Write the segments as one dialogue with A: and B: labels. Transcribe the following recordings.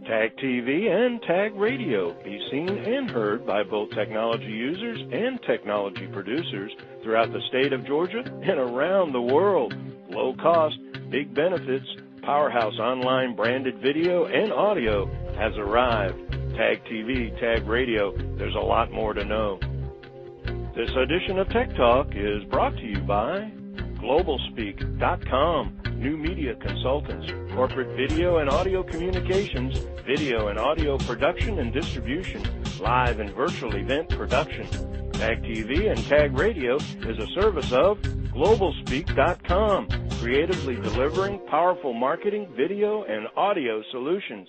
A: Tag TV and Tag Radio. Be seen and heard by both technology users and technology producers throughout the state of Georgia and around the world. Low cost, big benefits, powerhouse online branded video and audio has arrived. Tag TV, Tag Radio, there's a lot more to know. This edition of Tech Talk is brought to you by Globalspeak.com, new media consultants, corporate video and audio communications, video and audio production and distribution, live and virtual event production. Tag TV and Tag Radio is a service of Globalspeak.com, creatively delivering powerful marketing, video, and audio solutions.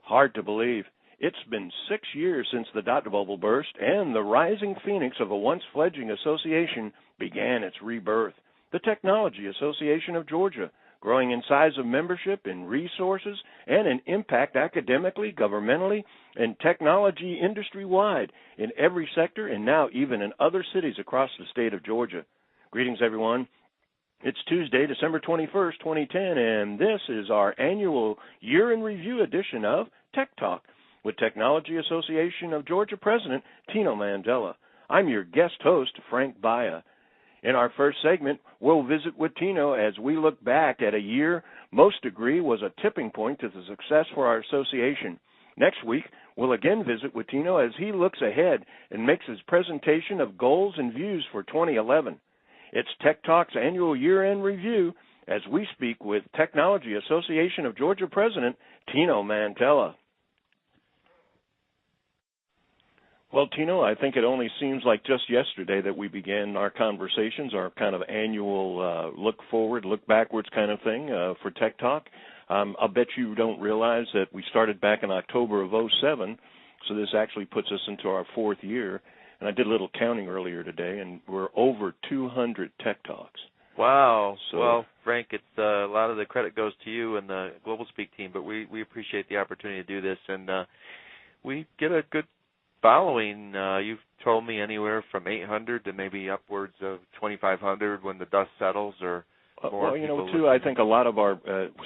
A: Hard to believe. It's been 6 years since the dot bubble burst and the rising phoenix of a once fledgling association began its rebirth. The Technology Association of Georgia, growing in size of membership, in resources, and in impact academically, governmentally, and technology industry-wide in every sector and now even in other cities across the state of Georgia. Greetings, everyone. It's Tuesday, December 21st, 2010, and this is our annual year-in-review edition of Tech Talk with Technology Association of Georgia President Tino Mantella. I'm your guest host, Frank Baia. In our first segment, we'll visit with Tino as we look back at a year most agree was a tipping point to the success for our association. Next week, we'll again visit with Tino as he looks ahead and makes his presentation of goals and views for 2011. It's Tech Talk's annual year-end review as we speak with Technology Association of Georgia President Tino Mantella. Well, Tino, I think it only seems like just yesterday that we began our conversations, our kind of annual look forward, look backwards kind of thing for Tech Talk. I'll bet you don't realize that we started back in October of 2007, so this actually puts us into our fourth year. And I did a little counting earlier today, and we're over 200 Tech Talks.
B: Wow. So, well, Frank, it's a lot of the credit goes to you and the Globalspeak team, but we appreciate the opportunity to do this, and we get a good following. You've told me anywhere from 800 to maybe upwards of 2,500 when the dust settles, or more.
A: Well, you know, too, I think a lot of our,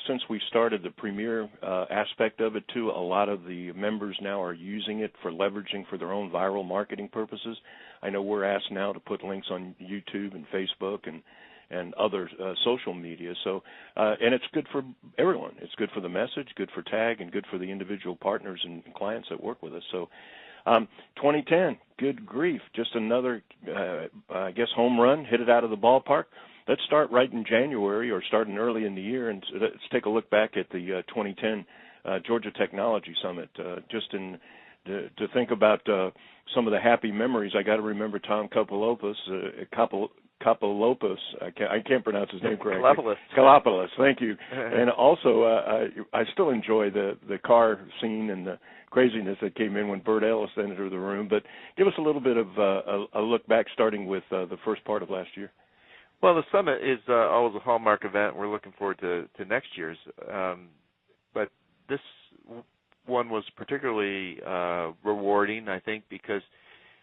A: since we started the premier aspect of it, too, a lot of the members now are using it for leveraging for their own viral marketing purposes. I know we're asked now to put links on YouTube and Facebook and other social media. So, and it's good for everyone. It's good for the message, good for TAG, and good for the individual partners and clients that work with us. So, 2010, good grief, just another, I guess, home run, hit it out of the ballpark. Let's start right in January or starting early in the year, and let's take a look back at the 2010 Georgia Technology Summit. Just to think about some of the happy memories, I got to remember Tom Kopolopoulos, I can't pronounce his name correctly. Kalopoulos, thank you. And also, I still enjoy the car scene and the craziness that came in when Burt Ellis entered the room. But give us a little bit of a look back, starting with the first part of last year.
B: Well, the summit is always a hallmark event. We're looking forward to next year's. But this one was particularly rewarding, I think, because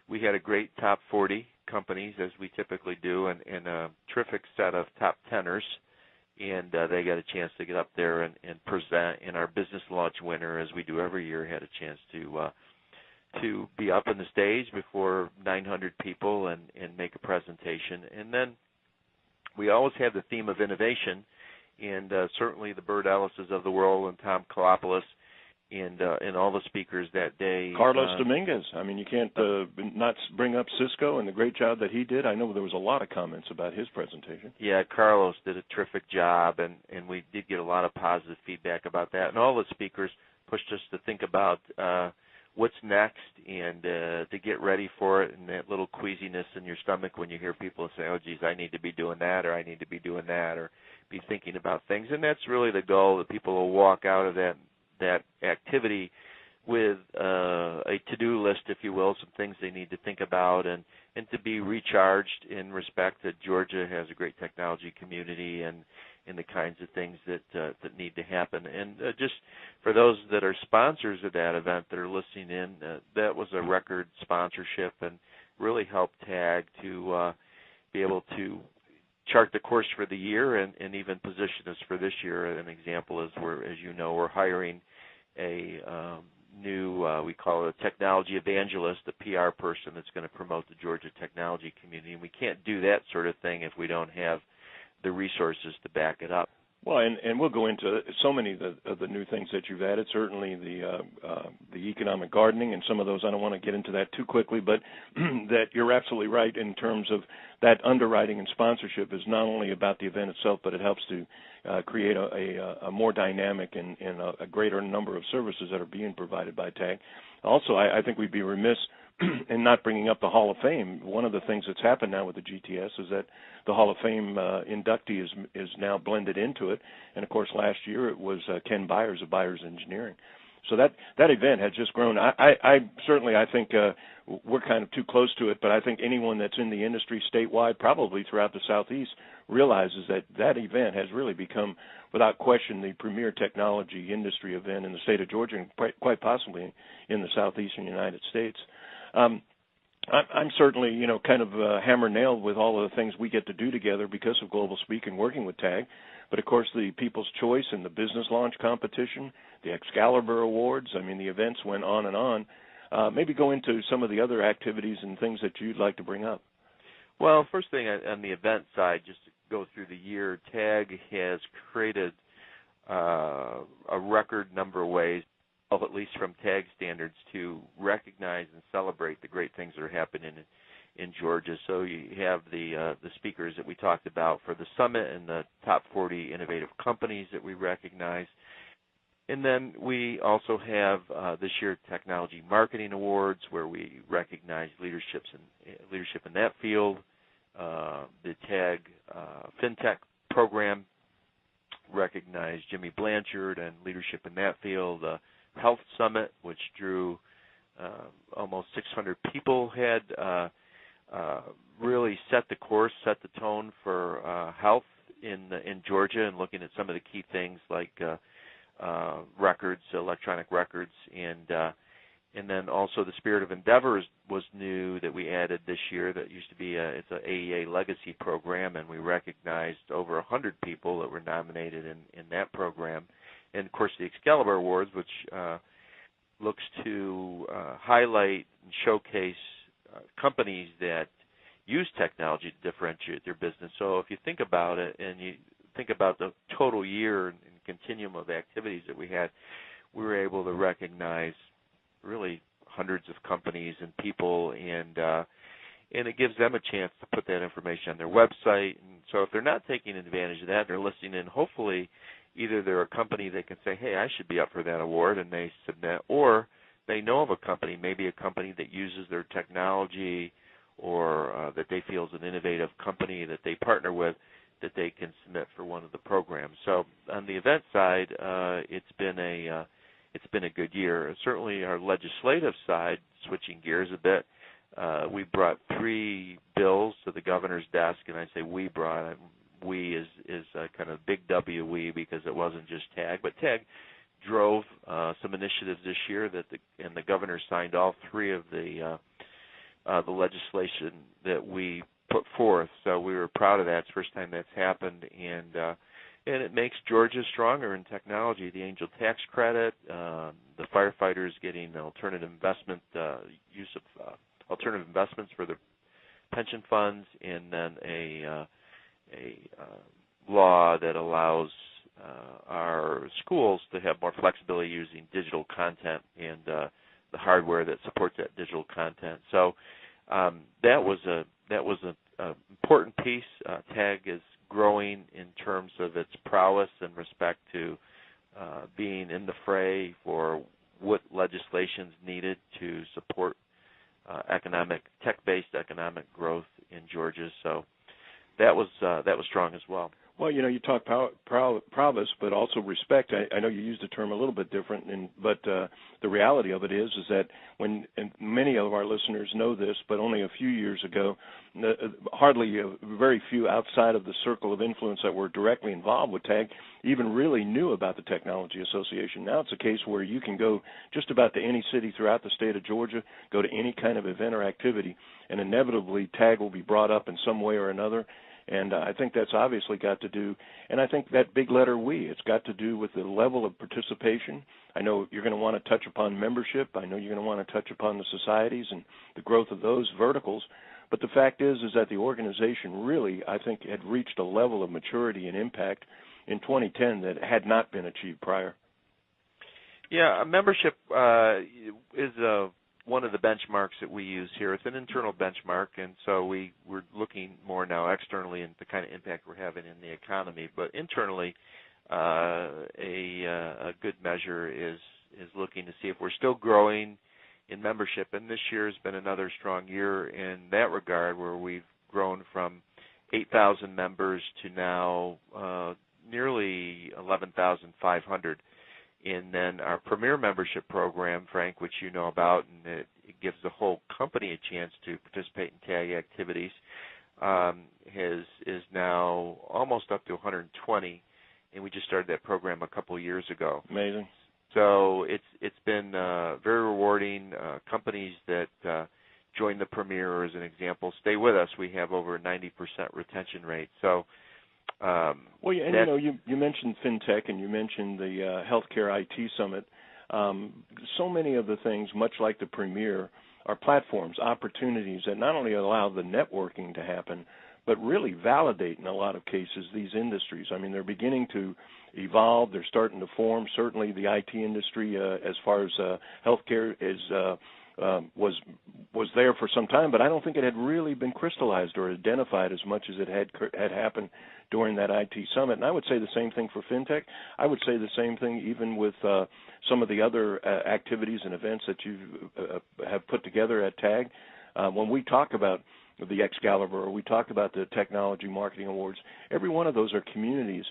B: we had a great top 40 companies, as we typically do, and a terrific set of top tenors. And they got a chance to get up there and present. And our business launch winner, as we do every year, had a chance to be up on the stage before 900 people and make a presentation. And then we always have the theme of innovation, and certainly the Burt Ellises of the world and Tom Kalopoulos and all the speakers that day.
A: Carlos Dominguez. I mean, you can't not bring up Cisco and the great job that he did. I know there was a lot of comments about his presentation.
B: Yeah, Carlos did a terrific job, and we did get a lot of positive feedback about that. And all the speakers pushed us to think about what's next and to get ready for it, and that little queasiness in your stomach when you hear people say, oh, geez, I need to be doing that, or I need to be doing that, or be thinking about things. And that's really the goal, that people will walk out of that activity with a to-do list, if you will, some things they need to think about, and to be recharged in respect that Georgia has a great technology community and the kinds of things that need to happen. And just for those that are sponsors of that event that are listening in, that was a record sponsorship and really helped TAG to be able to chart the course for the year and even position us for this year. An example is we're hiring a new, we call it a technology evangelist, a PR person that's going to promote the Georgia technology community. And we can't do that sort of thing if we don't have the resources to back it up.
A: Well, and we'll go into so many of the new things that you've added. Certainly the economic gardening and some of those. I don't want to get into that too quickly, but that you're absolutely right in terms of that underwriting and sponsorship is not only about the event itself, but it helps to create a more dynamic and a greater number of services that are being provided by TAG. Also, I think we'd be remiss in not bringing up the Hall of Fame. One of the things that's happened now with the GTS is that the Hall of Fame inductee is now blended into it. And, of course, last year it was Ken Byers of Byers Engineering. So that event has just grown. I think we're kind of too close to it, but I think anyone that's in the industry statewide, probably throughout the Southeast, realizes that event has really become, without question, the premier technology industry event in the state of Georgia and quite possibly in the southeastern United States. I'm certainly, kind of hammer-nailed with all of the things we get to do together because of Globalspeak and working with TAG. But, of course, the People's Choice and the Business Launch Competition, the Excalibur Awards, the events went on and on. Maybe go into some of the other activities and things that you'd like to bring up.
B: Well, first thing on the event side, just to go through the year, TAG has created a record number of ways, at least from TAG standards, to recognize and celebrate the great things that are happening in Georgia. So you have the speakers that we talked about for the summit and the top 40 innovative companies that we recognize. And then we also have this year Technology Marketing Awards, where we recognize leadership in that field. The TAG FinTech program recognized Jimmy Blanchard and leadership in that field. Health Summit, which drew almost 600 people, had really set the course, set the tone for health in Georgia, and looking at some of the key things like records, electronic records, and then also the Spirit of Endeavor was new that we added this year. That used to be it's an AEA legacy program, and we recognized over 100 people that were nominated in that program. And, of course, the Excalibur Awards, which looks to highlight and showcase companies that use technology to differentiate their business. So if you think about it and you think about the total year and continuum of activities that we had, we were able to recognize really hundreds of companies and people, and it gives them a chance to put that information on their website. And so if they're not taking advantage of that, they're listening in, hopefully either they're a company that can say, hey, I should be up for that award, and they submit, or they know of a company, maybe a company that uses their technology or that they feel is an innovative company that they partner with, that they can submit for one of the programs. So on the event side, it's been a good year. Certainly our legislative side, switching gears a bit, we brought 3 bills to the governor's desk, and I say we brought. We is kind of big W we, because it wasn't just TAG, but TAG drove some initiatives this year and the governor signed all 3 of the legislation that we put forth. So we were proud of that. It's the first time that's happened, and it makes Georgia stronger in technology. The Angel Tax Credit, the firefighters getting alternative investment, use of alternative investments for their pension funds, and then a law that allows our schools to have more flexibility using digital content and the hardware that supports that digital content. So that was an important piece. TAG is growing in terms of its prowess in respect to being in the fray for what legislation's needed to support tech-based economic growth in Georgia. So that was strong as well.
A: Well, you talk prowess, but also respect. I know you used the term a little bit different, but the reality of it is that and many of our listeners know this, but only a few years ago, very few outside of the circle of influence that were directly involved with TAG even really knew about the Technology Association. Now it's a case where you can go just about to any city throughout the state of Georgia, go to any kind of event or activity, and inevitably TAG will be brought up in some way or another. And I think that's obviously got to do, and I think that big letter we, it's got to do with the level of participation. I know you're going to want to touch upon membership. I know you're going to want to touch upon the societies and the growth of those verticals. But the fact is that the organization really, I think, had reached a level of maturity and impact in 2010 that had not been achieved prior.
B: Yeah, membership is one of the benchmarks that we use here. It's an internal benchmark, and so we're looking more now externally at the kind of impact we're having in the economy. But internally, a good measure is looking to see if we're still growing in membership. And this year has been another strong year in that regard, where we've grown from 8,000 members to now nearly 11,500. And then our Premier Membership Program, Frank, which you know about, and it gives the whole company a chance to participate in TAG activities, is now almost up to 120, and we just started that program a couple of years ago.
A: Amazing.
B: So it's been very rewarding. Companies that join the Premier, as an example, stay with us. We have over a 90% retention rate. So.
A: Well, yeah, and you mentioned FinTech and you mentioned the Healthcare IT Summit. So many of the things, much like the Premier, are platforms, opportunities that not only allow the networking to happen, but really validate in a lot of cases these industries. I mean, they're beginning to evolve. They're starting to form. Certainly the IT industry, as far as healthcare is was there for some time, but I don't think it had really been crystallized or identified as much as it had happened during that IT summit. And I would say the same thing for FinTech. I would say the same thing even with some of the other activities and events that you have put together at TAG. When we talk about the Excalibur or we talk about the Technology Marketing Awards, every one of those are communities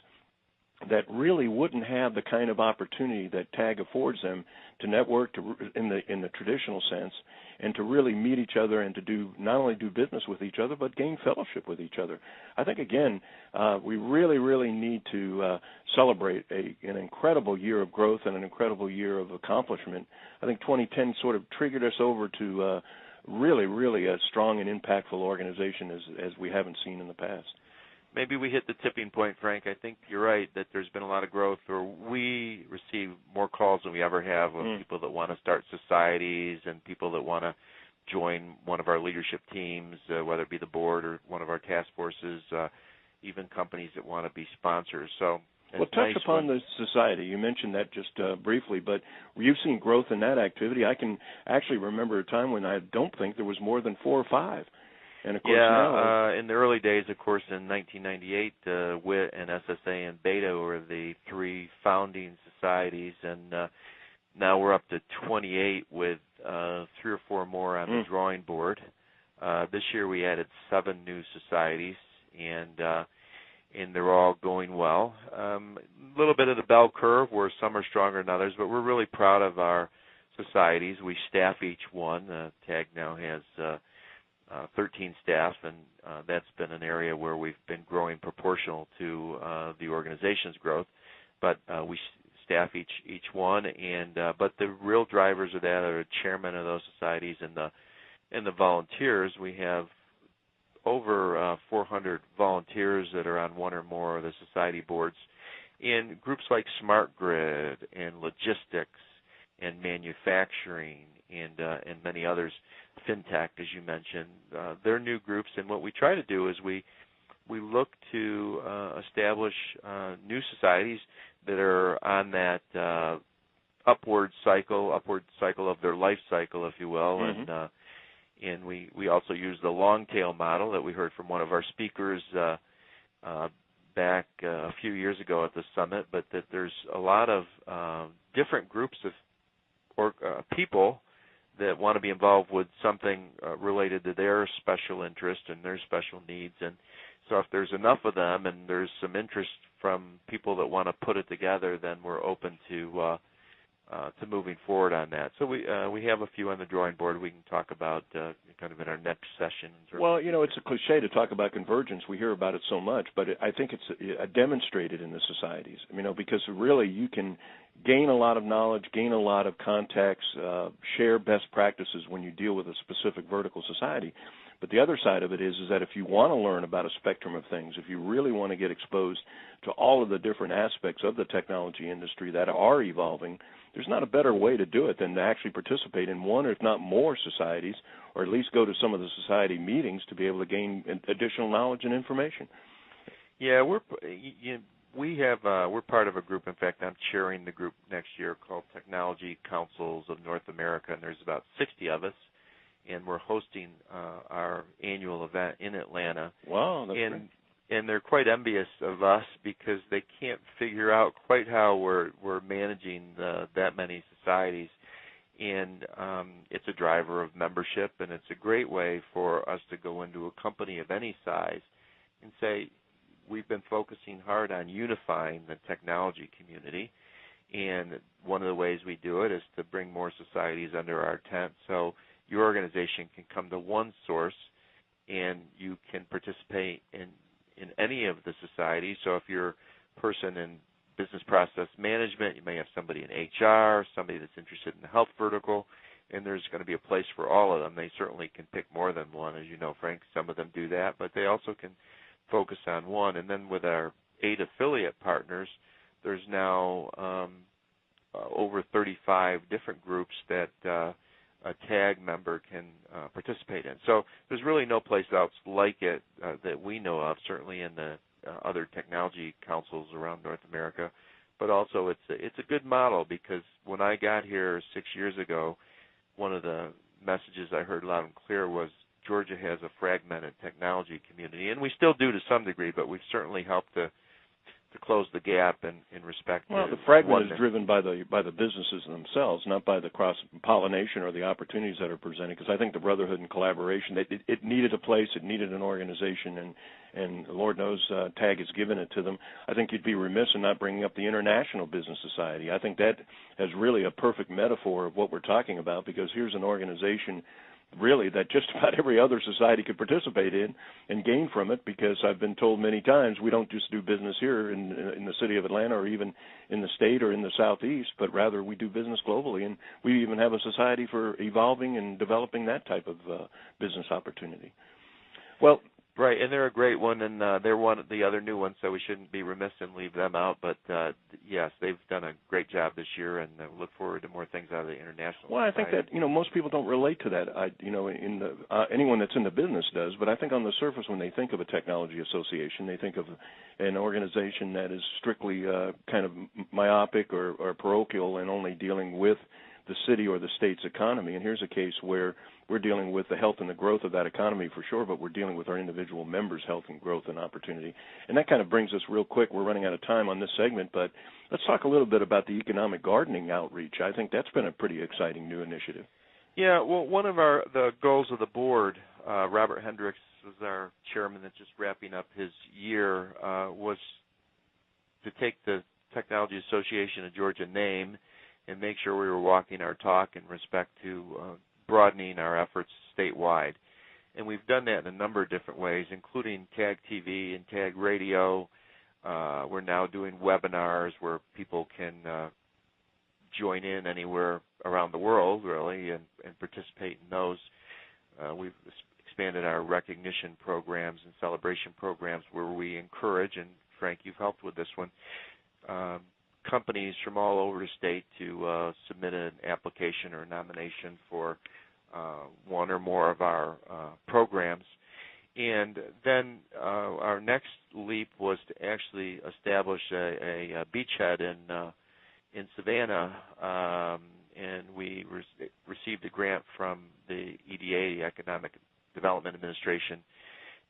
A: that really wouldn't have the kind of opportunity that TAG affords them to network in the traditional sense and to really meet each other and to not only do business with each other but gain fellowship with each other. I think, again, we really, really need to celebrate an incredible year of growth and an incredible year of accomplishment. I think 2010 sort of triggered us over to really, really a strong and impactful organization as we haven't seen in the past.
B: Maybe we hit the tipping point, Frank. I think you're right that there's been a lot of growth, or we receive more calls than we ever have of people that want to start societies and people that want to join one of our leadership teams, whether it be the board or one of our task forces, even companies that want to be sponsors. So, well,
A: touch upon the society. You mentioned that just briefly, but you've seen growth in that activity. I can actually remember a time when I don't think there was more than 4 or 5. And of course now,
B: in the early days, of course, in 1998, WIT and SSA and Beta were the 3 founding societies, and now we're up to 28 with 3 or 4 more on the drawing board. This year we added 7 new societies, and they're all going well. A little bit of the bell curve where some are stronger than others, but we're really proud of our societies. We staff each one. TAG now has 13 staff, and that's been an area where we've been growing proportional to the organization's growth. But we staff each one, and but the real drivers of that are the chairman of those societies and the volunteers. We have over 400 volunteers that are on one or more of the society boards in groups like Smart Grid and logistics and manufacturing and many others, FinTech, as you mentioned. They're new groups, and what we try to do is we look to establish new societies that are on that upward cycle of their life cycle, if you will, and we also use the long tail model that we heard from one of our speakers back a few years ago at the summit, but that there's a lot of different groups of people that want to be involved with something related to their special interest and their special needs. And so if there's enough of them and there's some interest from people that want to put it together, then we're open to moving forward on that. So we have a few on the drawing board we can talk about kind of in our next session.
A: Well, it's a cliche to talk about convergence. We hear about it so much, but I think it's demonstrated in the societies, because really you can gain a lot of knowledge, gain a lot of contacts, share best practices when you deal with a specific vertical society. But the other side of it is that if you want to learn about a spectrum of things, if you really want to get exposed to all of the different aspects of the technology industry that are evolving, there's not a better way to do it than to actually participate in one, if not more, societies, or at least go to some of the society meetings to be able to gain additional knowledge and information.
B: Yeah, we're part of a group. In fact, I'm chairing the group next year called Technology Councils of North America, and there's about 60 of us, and we're hosting our annual event in Atlanta.
A: Wow, that's great.
B: And they're quite envious of us because they can't figure out quite how we're managing that many societies. And it's a driver of membership, and it's a great way for us to go into a company of any size and say, we've been focusing hard on unifying the technology community, and one of the ways we do it is to bring more societies under our tent so your organization can come to one source and you can participate in any of the societies. So if you're a person in business process management, you may have somebody in HR, somebody that's interested in the health vertical, and there's going to be a place for all of them. They certainly can pick more than one, as you know, Frank. Some of them do that, but they also can focus on one. And then with our 8 affiliate partners, there's now over 35 different groups that a TAG member can participate in. So there's really no place else like it that we know of, certainly in the other technology councils around North America. But also it's a good model, because when I got here 6 years ago, one of the messages I heard loud and clear was Georgia has a fragmented technology community, and we still do to some degree, but we've certainly helped to close the gap in respect.
A: Well, the fragment is driven by the businesses themselves, not by the cross-pollination or the opportunities that are presented, because I think the brotherhood and collaboration, it needed a place, it needed an organization, and Lord knows TAG has given it to them. I think you'd be remiss in not bringing up the International Business Society. I think that is really a perfect metaphor of what we're talking about, because here's an organization really that just about every other society could participate in and gain from it, because I've been told many times we don't just do business here in the city of Atlanta or even in the state or in the southeast, but rather we do business globally, and we even have a society for evolving and developing that type of business opportunity. Well,
B: right, and they're a great one, and they're one of the other new ones, so we shouldn't be remiss and leave them out. But, yes, they've done a great job this year, and look forward to more things out of the international
A: Well,
B: society.
A: I think that, most people don't relate to that. Anyone that's in the business does, but I think on the surface when they think of a technology association, they think of an organization that is strictly kind of myopic or parochial and only dealing with the city or the state's economy. And here's a case where we're dealing with the health and the growth of that economy for sure, but we're dealing with our individual members' health and growth and opportunity. And that kind of brings us real quick. We're running out of time on this segment, but let's talk a little bit about the economic gardening outreach. I think that's been a pretty exciting new initiative.
B: Yeah, well, one of the goals of the board, Robert Hendricks was our chairman that's just wrapping up his year, was to take the Technology Association of Georgia name and make sure we were walking our talk in respect to broadening our efforts statewide. And we've done that in a number of different ways, including TAG TV and TAG Radio. We're now doing webinars where people can join in anywhere around the world, really, and participate in those. We've expanded our recognition programs and celebration programs where we encourage, and Frank, you've helped with this one, companies from all over the state to submit an application or nomination for one or more of our programs. And then our next leap was to actually establish a beachhead in Savannah, and we received a grant from the EDA, the Economic Development Administration,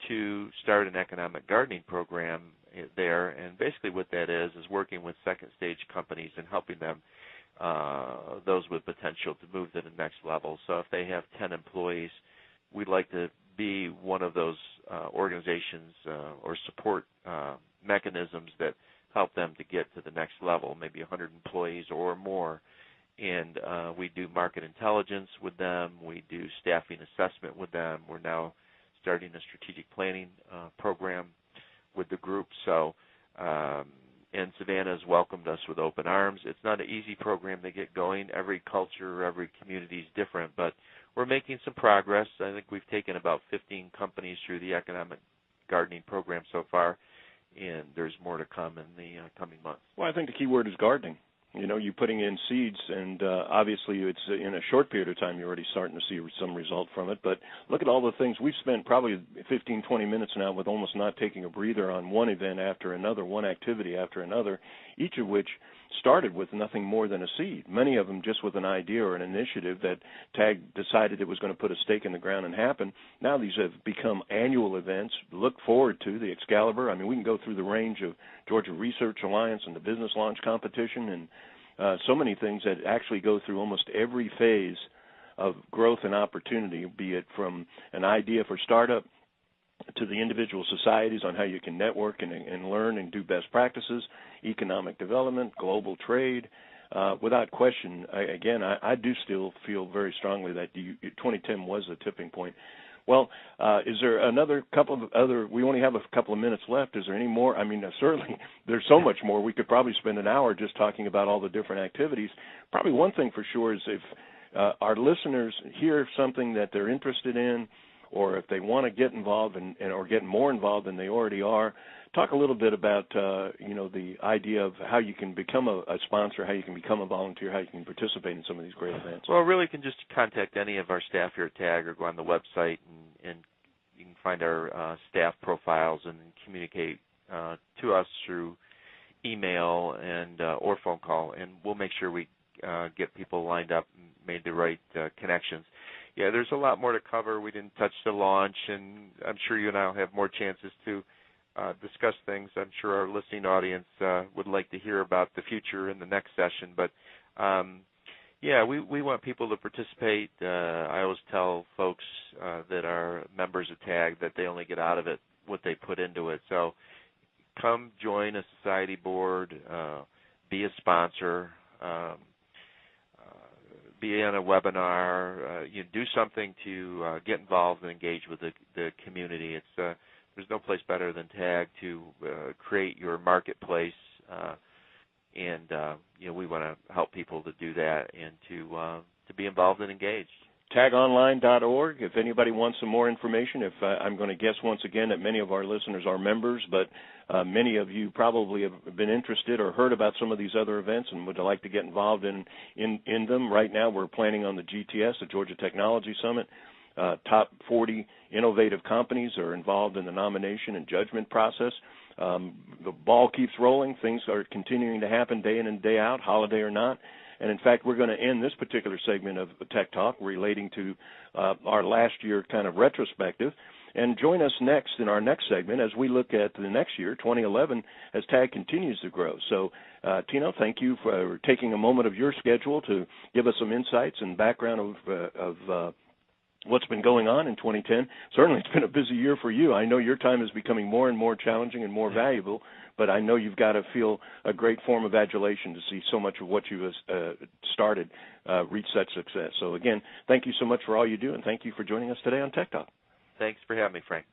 B: to start an economic gardening program there. And basically what that is working with second stage companies and helping them, those with potential to move to the next level. So if they have 10 employees, we'd like to be one of those organizations or support mechanisms that help them to get to the next level, maybe 100 employees or more. And we do market intelligence with them. We do staffing assessment with them. We're now starting a strategic planning program with the group. So, and Savannah has welcomed us with open arms. It's not an easy program to get going. Every culture, every community is different, but we're making some progress. I think we've taken about 15 companies through the economic gardening program so far, and there's more to come in the coming months.
A: Well, I think the key word is gardening. You know, you're putting in seeds, and obviously it's in a short period of time you're already starting to see some result from it. But look at all the things. We've spent probably 15, 20 minutes now with almost not taking a breather on one event after another, one activity after another, each of which started with nothing more than a seed, many of them just with an idea or an initiative that TAG decided it was going to put a stake in the ground and happen. Now these have become annual events. Look forward to the Excalibur. I mean, we can go through the range of Georgia Research Alliance and the Business Launch Competition and so many things that actually go through almost every phase of growth and opportunity, be it from an idea for startup to the individual societies on how you can network and learn and do best practices, economic development, global trade. Without question, I do still feel very strongly that 2010 was the tipping point. Well, is there another couple of other, we only have a couple of minutes left. Is there any more? I mean, certainly there's so much more. We could probably spend an hour just talking about all the different activities. Probably one thing for sure is if our listeners hear something that they're interested in, or if they want to get involved or get more involved than they already are, talk a little bit about, the idea of how you can become a sponsor, how you can become a volunteer, how you can participate in some of these great events.
B: Well, really, you can just contact any of our staff here at TAG or go on the website, and you can find our staff profiles and communicate to us through email and or phone call, and we'll make sure we get people lined up and made the right connections. Yeah, there's a lot more to cover. We didn't touch the launch, and I'm sure you and I will have more chances to discuss things. I'm sure our listening audience would like to hear about the future in the next session. But, we want people to participate. I always tell folks that are members of TAG that they only get out of it what they put into it. So come join a society board, be a sponsor, be on a webinar, you do something to get involved and engage with the community. It's there's no place better than TAG to create your marketplace, and we want to help people to do that and to be involved and engaged.
A: TAGonline.org. If anybody wants some more information, I'm going to guess once again that many of our listeners are members, but many of you probably have been interested or heard about some of these other events and would like to get involved in them. Right now we're planning on the GTS, the Georgia Technology Summit. Top 40 innovative companies are involved in the nomination and judgment process. The ball keeps rolling. Things are continuing to happen day in and day out, holiday or not. And, in fact, we're going to end this particular segment of Tech Talk relating to our last year kind of retrospective. And join us next in our next segment as we look at the next year, 2011, as TAG continues to grow. So, Tino, thank you for taking a moment of your schedule to give us some insights and background of what's been going on in 2010. Certainly it's been a busy year for you. I know your time is becoming more and more challenging and more valuable, but I know you've got to feel a great form of adulation to see so much of what you started reach such success. So, again, thank you so much for all you do, and thank you for joining us today on Tech Talk.
B: Thanks for having me, Frank.